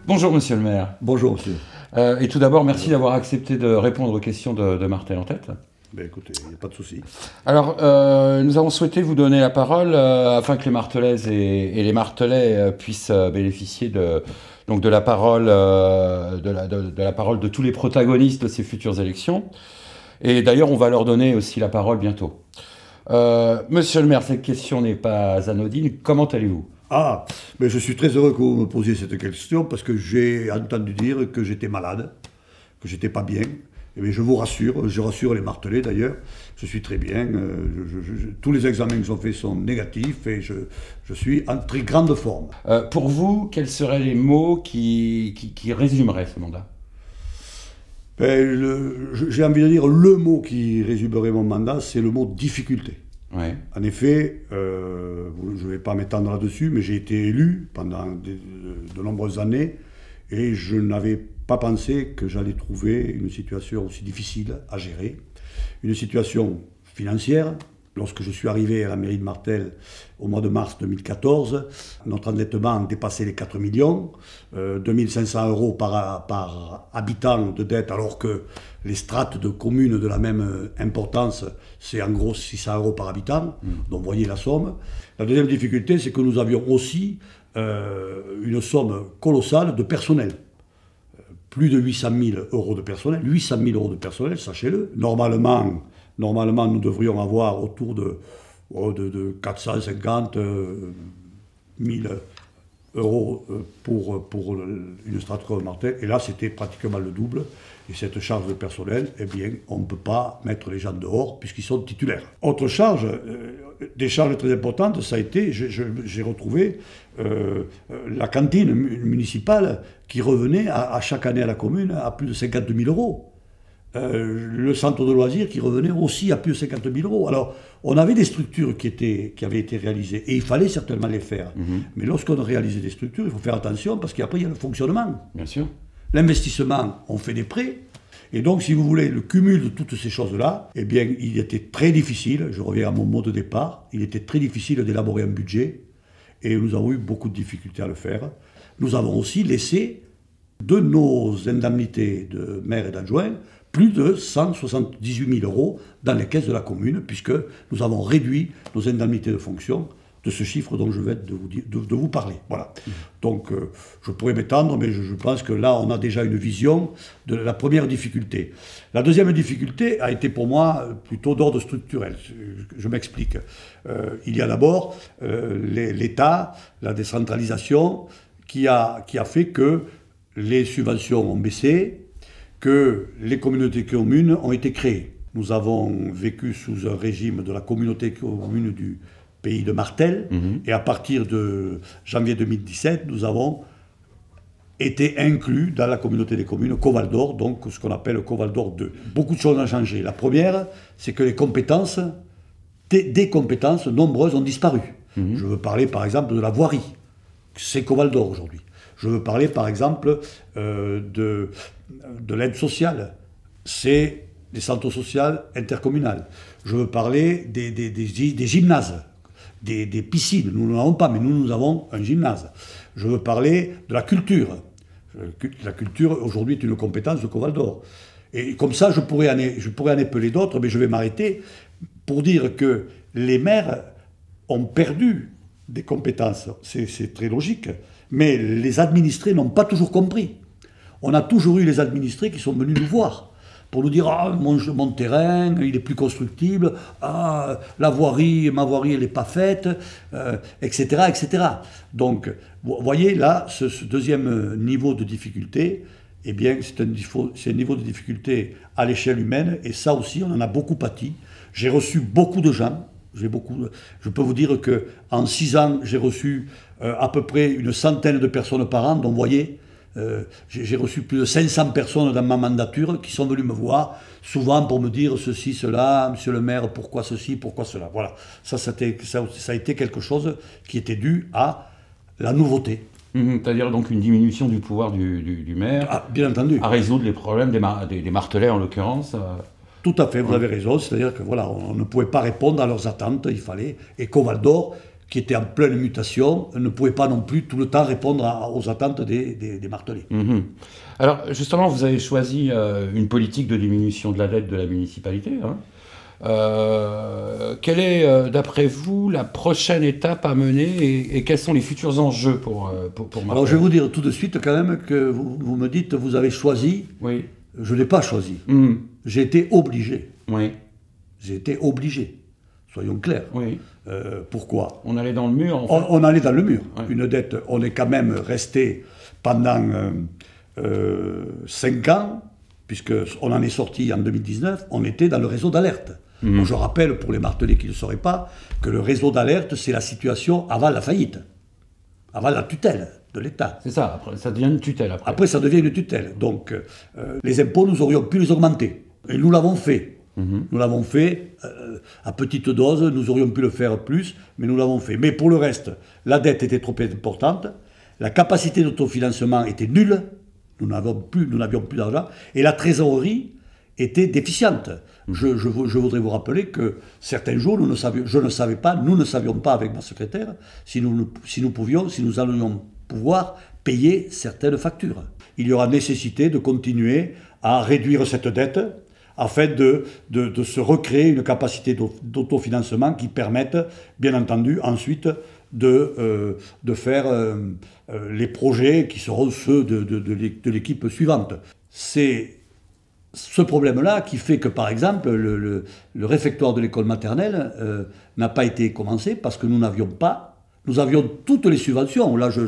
Bonjour Monsieur le maire. Bonjour Monsieur. Et tout d'abord, merci d'avoir accepté de répondre aux questions de Martel en tête. Ben écoutez, il n'y a pas de souci. Alors, nous avons souhaité vous donner la parole afin que les Martelaises et les Martelais puissent bénéficier de la parole, de la parole de tous les protagonistes de ces futures élections. Et d'ailleurs, on va leur donner aussi la parole bientôt. Monsieur le maire, cette question n'est pas anodine. Comment allez-vous ? Ah, mais je suis très heureux que vous me posiez cette question parce que j'ai entendu dire que j'étais malade, que j'étais pas bien. Et bien, je vous rassure, je rassure les Martelais d'ailleurs, je suis très bien. Tous les examens que j'ai faits sont négatifs et je suis en très grande forme. Pour vous, quels seraient les mots qui résumeraient ce mandat ? J'ai envie de dire le mot qui résumerait mon mandat, c'est le mot difficulté. Ouais. En effet, je ne vais pas m'étendre là-dessus, mais j'ai été élu pendant de nombreuses années et je n'avais pas pensé que j'allais trouver une situation aussi difficile à gérer. Une situation financière. Lorsque je suis arrivé à la mairie de Martel au mois de mars 2014, notre endettement dépassait les 4 millions, 2500 euros par habitant de dette, alors que les strates de communes de la même importance, c'est en gros 600 euros par habitant, donc vous voyez la somme. La deuxième difficulté, c'est que nous avions aussi une somme colossale de personnel. Plus de 800 000 euros de personnel, 800 000 euros de personnel, sachez-le. Normalement, nous devrions avoir autour de 450 000 euros pour une strate comme Martel. Et là, c'était pratiquement le double. Et cette charge de personnel, eh bien, on ne peut pas mettre les gens dehors puisqu'ils sont titulaires. Autre charge, des charges très importantes, ça a été, j'ai retrouvé la cantine municipale qui revenait à chaque année à la commune à plus de 52 000 euros. Le centre de loisirs qui revenait aussi à plus de 50 000 euros. Alors, on avait des structures qui avaient été réalisées, et il fallait certainement les faire. Mais lorsqu'on réalise des structures, il faut faire attention, parce qu'après, il y a le fonctionnement. Bien sûr. L'investissement, on fait des prêts, et donc, si vous voulez, le cumul de toutes ces choses-là, eh bien, il était très difficile, je reviens à mon mot de départ, il était très difficile d'élaborer un budget, et nous avons eu beaucoup de difficultés à le faire. Nous avons aussi laissé de nos indemnités de maire et d'adjoint plus de 178 000 euros dans les caisses de la commune, puisque nous avons réduit nos indemnités de fonction de ce chiffre dont je vais de vous parler. Voilà. Donc, je pourrais m'étendre, mais je pense que là, on a déjà une vision de la première difficulté. La deuxième difficulté a été pour moi plutôt d'ordre structurel. Je m'explique. Il y a d'abord l'État, la décentralisation, qui a fait que les subventions ont baissé, que les communautés communes ont été créées. Nous avons vécu sous un régime de la communauté commune du pays de Martel, et à partir de janvier 2017, nous avons été inclus dans la communauté des communes Coval d'Or, donc ce qu'on appelle Coval d'Or 2. Beaucoup de choses ont changé. La première, c'est que les compétences, des compétences nombreuses ont disparu. Je veux parler par exemple de la voirie, c'est Coval d'Or aujourd'hui. Je veux parler par exemple de l'aide sociale, c'est les centres sociaux intercommunaux. Je veux parler des gymnases, des piscines. Nous n'en avons pas, mais nous avons un gymnase. Je veux parler de la culture. La culture, aujourd'hui, est une compétence de Coval d'Or. Et comme ça, je pourrais en épeler d'autres, mais je vais m'arrêter pour dire que les maires ont perdu des compétences. C'est très logique. Mais les administrés n'ont pas toujours compris. On a toujours eu les administrés qui sont venus nous voir pour nous dire « Ah, mon terrain, il est plus constructible. Ah, ma voirie, elle n'est pas faite. » etc., etc. Donc, vous voyez, là, ce deuxième niveau de difficulté, eh bien, c'est un niveau de difficulté à l'échelle humaine. Et ça aussi, on en a beaucoup pâti. J'ai reçu beaucoup de gens. Je peux vous dire qu'en 6 ans, j'ai reçu à peu près une centaine de personnes par an. Donc, vous voyez, j'ai reçu plus de 500 personnes dans ma mandature qui sont venues me voir, souvent pour me dire ceci, cela, monsieur le maire, pourquoi ceci, pourquoi cela. Voilà, ça a été quelque chose qui était dû à la nouveauté. C'est-à-dire donc une diminution du pouvoir du maire, Ah, bien entendu. à résoudre les problèmes des martelets en l'occurrence. Tout à fait, vous avez raison. C'est-à-dire que voilà, on ne pouvait pas répondre à leurs attentes, il fallait. Et Covaldor, qui était en pleine mutation, ne pouvait pas non plus tout le temps répondre aux attentes des martelets. Alors justement, vous avez choisi une politique de diminution de la dette de la municipalité. Hein. Quelle est, d'après vous, la prochaine étape à mener et quels sont les futurs enjeux pour Martel? Alors je vais vous dire tout de suite quand même que vous me dites vous avez choisi. Oui. Je ne l'ai pas choisi. J'ai été obligé. Oui. J'ai été obligé. Soyons clairs. Oui. Pourquoi? On allait dans le mur, en fait. On allait dans le mur. Ouais. Une dette, on est quand même resté pendant 5 ans, puisqu'on en est sorti en 2019, on était dans le réseau d'alerte. Bon, je rappelle, pour les martelets qui ne le sauraient pas, que le réseau d'alerte, c'est la situation avant la faillite, avant la tutelle de l'État. C'est ça, après, ça devient une tutelle après. Après, ça devient une tutelle. Donc, les impôts, nous aurions pu les augmenter. Et nous l'avons fait. Nous l'avons fait à petite dose, nous aurions pu le faire plus, mais nous l'avons fait. Mais pour le reste, la dette était trop importante, la capacité d'autofinancement était nulle, nous n'avions plus d'argent, et la trésorerie était déficiente. Je voudrais vous rappeler que certains jours, nous ne savions pas avec ma secrétaire si nous allions pouvoir payer certaines factures. Il y aura nécessité de continuer à réduire cette dette afin de se recréer une capacité d'autofinancement qui permette, bien entendu, ensuite de faire les projets qui seront ceux de l'équipe suivante. C'est ce problème-là qui fait que, par exemple, le réfectoire de l'école maternelle n'a pas été commencé parce que nous avions toutes les subventions. Là, je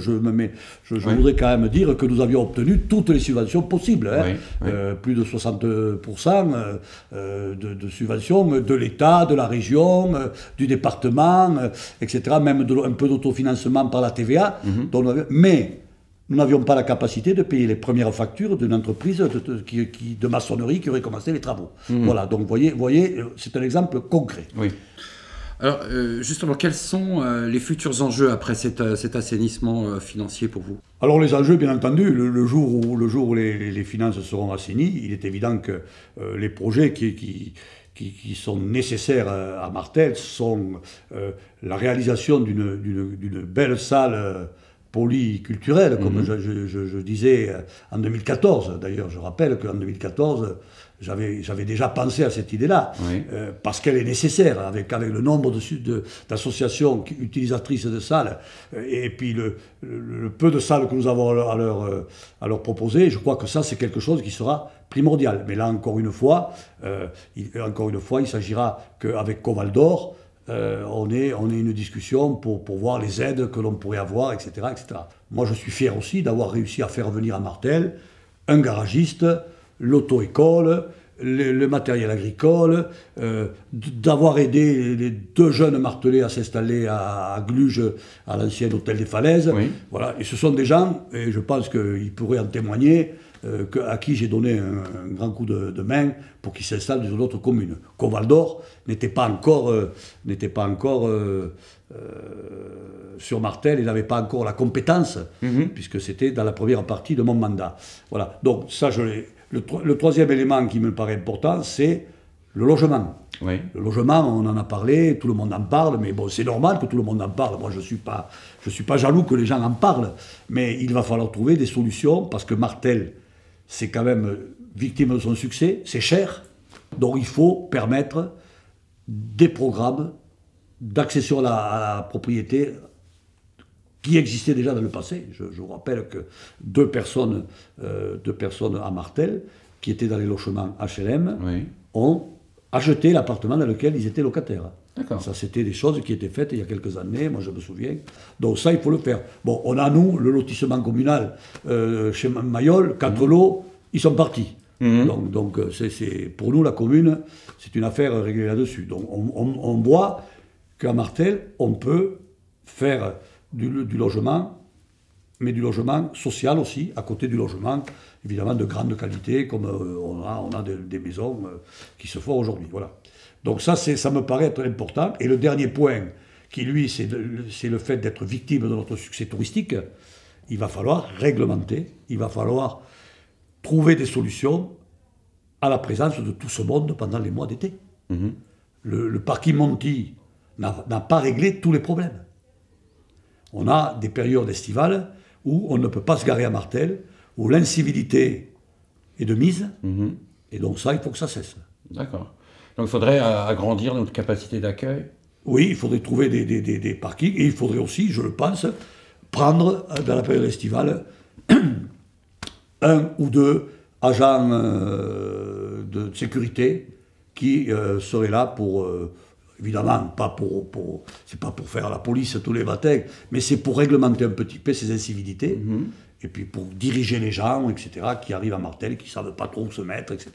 voudrais quand même dire que nous avions obtenu toutes les subventions possibles. Hein. Oui. Plus de 60% de subventions de l'État, de la région, du département, etc. Même un peu d'autofinancement par la TVA. Mais nous n'avions pas la capacité de payer les premières factures d'une entreprise de maçonnerie qui aurait commencé les travaux. Voilà, donc vous voyez, c'est un exemple concret. Oui. Alors, justement, quels sont les futurs enjeux après cet assainissement financier pour vous? Alors les enjeux, bien entendu, le jour où les finances seront assainies, il est évident que les projets qui sont nécessaires à Martel sont la réalisation d'une belle salle polyculturelle, comme je disais en 2014. D'ailleurs, je rappelle qu'en 2014, j'avais déjà pensé à cette idée-là, parce qu'elle est nécessaire, avec le nombre d'associations utilisatrices de salles, et puis le peu de salles que nous avons à leur proposer. Je crois que ça, c'est quelque chose qui sera primordial. Mais là, encore une fois, il s'agira qu'avec Covaldor, on ait une discussion pour voir les aides que l'on pourrait avoir, etc., etc. Moi, je suis fier aussi d'avoir réussi à faire venir à Martel un garagiste, l'auto-école, le matériel agricole, d'avoir aidé les 2 jeunes martelets à s'installer à Gluges, à l'ancien hôtel des Falaises. Oui. Voilà. Et ce sont des gens, et je pense qu'ils pourraient en témoigner, à qui j'ai donné un grand coup de main pour qu'ils s'installent dans d'autres communes. Covaldor n'était pas encore sur Martel, il n'avait pas encore la compétence, puisque c'était dans la première partie de mon mandat. Voilà. Donc ça, le troisième élément qui me paraît important, c'est le logement. Oui. Le logement, on en a parlé, tout le monde en parle, mais bon, c'est normal que tout le monde en parle. Moi, je suis pas jaloux que les gens en parlent, mais il va falloir trouver des solutions, parce que Martel, c'est quand même victime de son succès, c'est cher, donc il faut permettre des programmes d'accession à la propriété qui existaient déjà dans le passé. Je vous rappelle que deux personnes à Martel, qui étaient dans les logements HLM, ont acheté l'appartement dans lequel ils étaient locataires. D'accord. Ça, c'était des choses qui étaient faites il y a quelques années, moi je me souviens. Donc ça, il faut le faire. Bon, on a, nous, le lotissement communal chez Mayol, 4 lots, ils sont partis. Donc pour nous, la commune, c'est une affaire réglée là-dessus. Donc on voit qu'à Martel, on peut faire du logement, mais du logement social aussi, à côté du logement, évidemment, de grande qualité, comme on a des maisons qui se font aujourd'hui. Voilà. Donc ça me paraît être important. Et le dernier point, qui lui, c'est le fait d'être victime de notre succès touristique. Il va falloir réglementer, il va falloir trouver des solutions à la présence de tout ce monde pendant les mois d'été. Le parking Monti n'a pas réglé tous les problèmes. On a des périodes estivales où on ne peut pas se garer à Martel, où l'incivilité est de mise, et donc ça, il faut que ça cesse. D'accord. Donc il faudrait agrandir notre capacité d'accueil. Oui, il faudrait trouver des parkings, et il faudrait aussi, je le pense, prendre dans la période estivale un ou deux agents de sécurité qui seraient là pour, évidemment, c'est pas pour faire la police tous les matins, mais c'est pour réglementer un petit peu ces incivilités, et puis pour diriger les gens, etc., qui arrivent à Martel, qui ne savent pas trop où se mettre, etc.,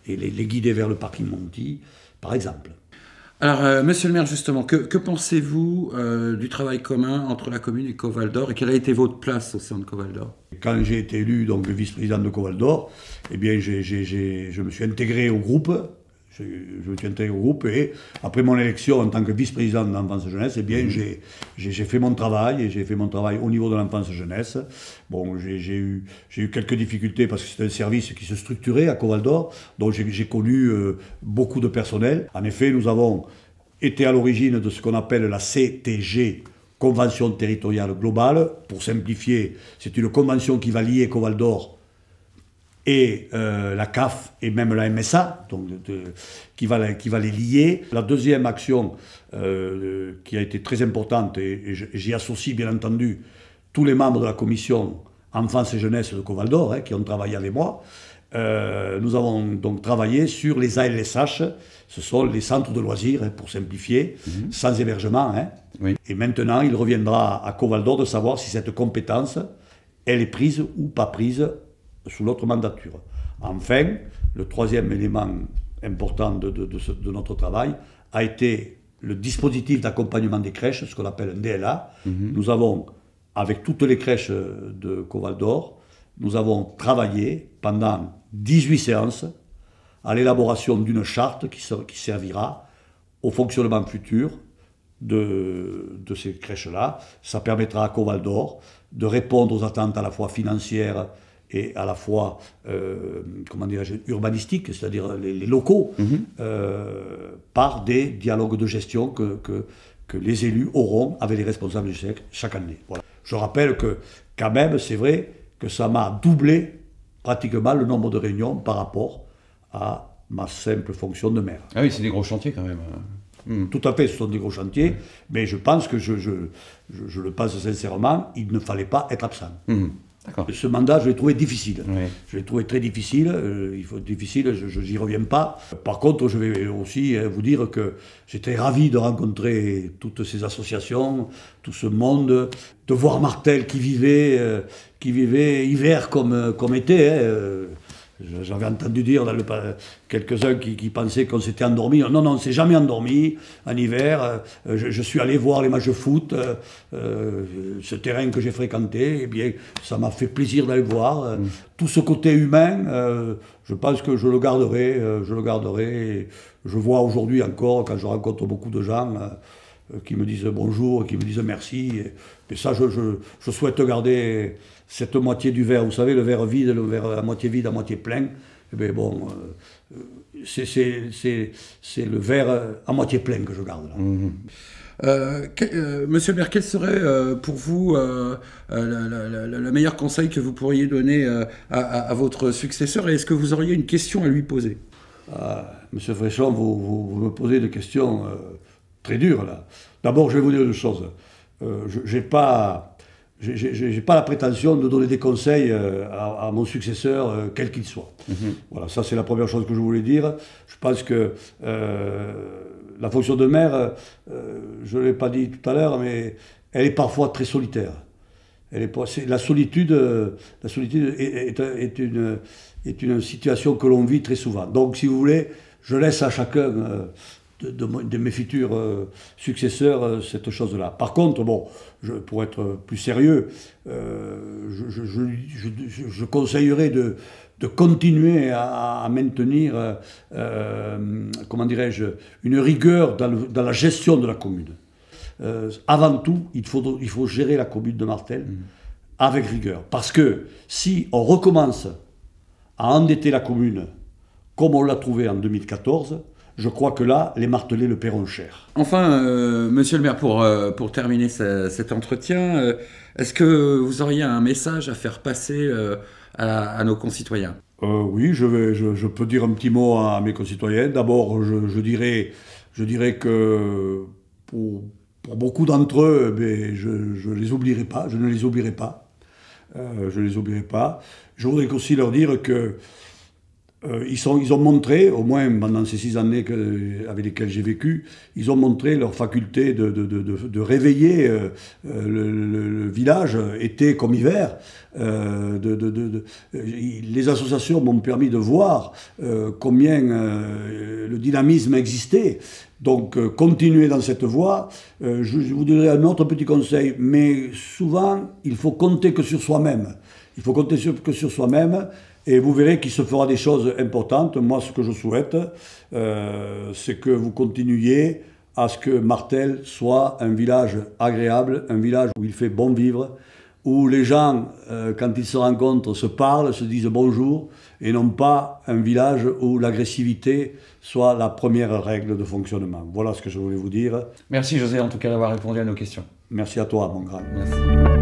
et les guider vers le parking Monti, par exemple. Alors, monsieur le maire, justement, que pensez-vous du travail commun entre la commune et Coval d'Or, et quelle a été votre place au sein de Coval d'Or? Quand j'ai été élu donc vice-président de Coval d'Or, eh bien, je me suis intégré au groupe. Je me suis intégré au groupe, et après mon élection en tant que vice-président de l'enfance jeunesse, eh bien, j'ai fait mon travail, et j'ai fait mon travail au niveau de l'enfance jeunesse. Bon, j'ai eu quelques difficultés parce que c'est un service qui se structurait à Coval d'Or, donc j'ai connu beaucoup de personnel. En effet, nous avons été à l'origine de ce qu'on appelle la CTG, Convention territoriale globale. Pour simplifier, c'est une convention qui va lier Coval d'Or et la CAF et même la MSA, donc qui va les lier. La deuxième action qui a été très importante, et j'y associe bien entendu tous les membres de la commission enfance et jeunesse de Coval d'Or, qui ont travaillé avec moi. Nous avons donc travaillé sur les ALSH, ce sont les centres de loisirs, pour simplifier, sans hébergement. Oui. Et maintenant, il reviendra à Coval d'Or de savoir si cette compétence, elle est prise ou pas prise sous l'autre mandature. Enfin, le troisième élément important de notre travail a été le dispositif d'accompagnement des crèches, ce qu'on appelle un DLA. Nous avons, avec toutes les crèches de Coval d'Or, nous avons travaillé pendant 18 séances à l'élaboration d'une charte qui servira au fonctionnement futur de ces crèches-là. Ça permettra à Coval d'Or de répondre aux attentes à la fois financières et à la fois, comment dirais-je, urbanistiques, c'est-à-dire les locaux, par des dialogues de gestion que les élus auront avec les responsables du SEC chaque année. Voilà. Je rappelle que, quand même, c'est vrai que ça m'a doublé pratiquement le nombre de réunions par rapport à ma simple fonction de maire. Ah oui, c'est des gros chantiers quand même. Tout à fait, ce sont des gros chantiers, mais je pense que je le pense sincèrement, il ne fallait pas être absent. Ce mandat, je l'ai trouvé difficile. Oui. Je l'ai trouvé très difficile. Je n'y reviens pas. Par contre, je vais aussi vous dire que j'étais ravi de rencontrer toutes ces associations, tout ce monde, de voir Martel qui vivait hiver comme été. J'avais entendu dire quelques-uns qui pensaient qu'on s'était endormi. Non, on ne s'est jamais endormi en hiver. Je suis allé voir les matchs de foot, ce terrain que j'ai fréquenté. Eh bien, ça m'a fait plaisir d'aller voir. Tout ce côté humain, je pense que je le garderai. Je vois aujourd'hui encore, quand je rencontre beaucoup de gens qui me disent bonjour, qui me disent merci. Et ça, je souhaite garder cette moitié du verre. Vous savez, le verre vide, le verre à moitié vide, à moitié plein. Eh bien, bon, c'est le verre à moitié plein que je garde là. Monsieur le maire, quel serait pour vous le meilleur conseil que vous pourriez donner à votre successeur, et est-ce que vous auriez une question à lui poser? Monsieur Fréchon, vous me posez des questions très dures là. D'abord, je vais vous dire une chose. Je n'ai pas la prétention de donner des conseils à mon successeur, quel qu'il soit. Voilà, ça c'est la première chose que je voulais dire. Je pense que la fonction de maire, je ne l'ai pas dit tout à l'heure, mais elle est parfois très solitaire. La solitude est une situation que l'on vit très souvent. Donc, si vous voulez, je laisse à chacun de mes futurs successeurs cette chose-là. Par contre, bon, pour être plus sérieux, je conseillerais de continuer à maintenir, comment dirais-je, une rigueur dans la gestion de la commune. Avant tout, il faut gérer la commune de Martel avec rigueur. Parce que si on recommence à endetter la commune comme on l'a trouvé en 2014, je crois que là, les martelets le paieront cher. Enfin, monsieur le maire, pour terminer cet entretien, est-ce que vous auriez un message à faire passer à nos concitoyens? Oui, je peux dire un petit mot à mes concitoyens. D'abord, je dirais que pour beaucoup d'entre eux, je les oublierai pas, je ne les oublierai pas. Je les oublierai pas. Je voudrais aussi leur dire que ils ont montré, au moins pendant ces 6 années avec lesquelles j'ai vécu, ils ont montré leur faculté de réveiller le village, été comme hiver. Les associations m'ont permis de voir combien le dynamisme existait. Donc, continuez dans cette voie. Je vous donnerai un autre petit conseil, mais souvent, il faut compter que sur soi-même. Il faut compter que sur soi-même. Et vous verrez qu'il se fera des choses importantes. Moi, ce que je souhaite, c'est que vous continuiez à ce que Martel soit un village agréable, un village où il fait bon vivre, où les gens, quand ils se rencontrent, se parlent, se disent bonjour, et non pas un village où l'agressivité soit la première règle de fonctionnement. Voilà ce que je voulais vous dire. Merci José, en tout cas, d'avoir répondu à nos questions. Merci à toi, mon grand. Merci.